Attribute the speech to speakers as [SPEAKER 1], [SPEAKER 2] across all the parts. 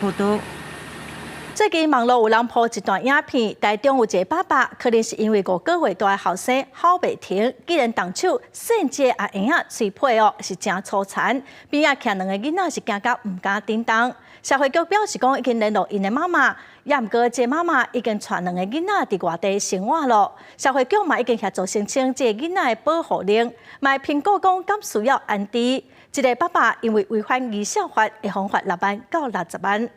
[SPEAKER 1] 报道。最近网络有人播一段影片，台中有一个爸爸，可能是因为5个月大的后生好袂停，竟然动手扇一个阿婴仔嘴皮哦，是真粗残。边仔徛2个囡仔是惊到唔敢叮当。社会局表示讲已经联络因的妈妈，也毋过这妈妈已经带2个囡仔伫外地生活咯。社会局嘛已经协助申请这个囡仔的保护令，嘛评估讲敢需要安置。一个爸爸因为违反儿少法，会罚款6万到60万。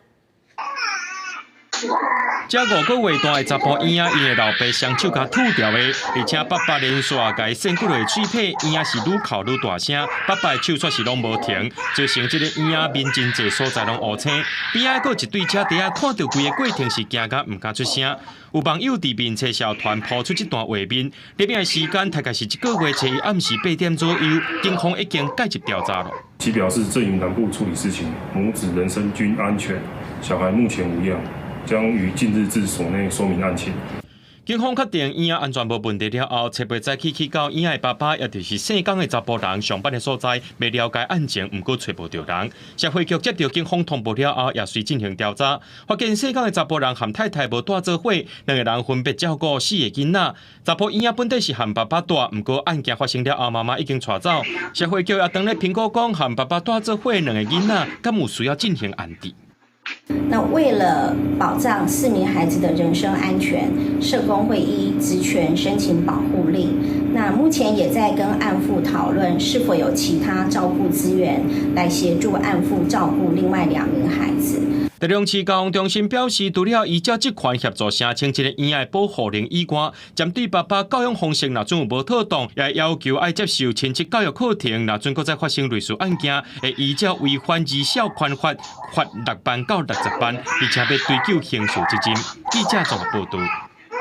[SPEAKER 2] 这5个月大的查甫婴仔，因的老爸双手甲吐掉的，而且爸爸连续甲伊扇骨落水皮，婴仔是愈哭愈大声，爸爸的手却是拢无停，造成这个婴仔面真侪所在拢乌青。边仔佫一对车底下看到规个过程是惊甲唔敢出声。有网友伫面车社团抛出这段画面，入面的时间大概是1个月前暗时8点左右，警方已经介入调查了。
[SPEAKER 3] 其表示正于南部处理事情，母子人身均安全，小孩目前无恙。将于近日至所内说明案情。
[SPEAKER 2] 警方确定婴仔安全无问题了后，7月早起去到婴仔的爸爸，也就是姓江的查甫人上班的所在，要了解案情，毋过找无到人。社会局接到警方通报了后，也随进行调查，发现姓江的查甫人和太太无带做伙，2个人分别照顾4个囡仔。查甫婴仔本底是和爸爸带，毋过案件发生了后，妈妈已经带走。社会局也当咧评估讲，和爸爸带做伙2个囡仔，敢有需要进行安置。
[SPEAKER 4] 那为了保障4名孩子的人身安全，社工会依职权申请保护令。那目前也在跟案父讨论是否有其他照顾资源来协助案父照顾另外2名孩子。
[SPEAKER 2] 台中市教育中心表示，除了依照这款协助申请这个婴仔保护令以外，针对爸爸教养方式若准有无妥当，也要求爱接受亲戚教育课程，若准搁再发生类似案件，会依照违反儿少权法，罚6万到60万，而且要追究刑事责任。记者综合报道。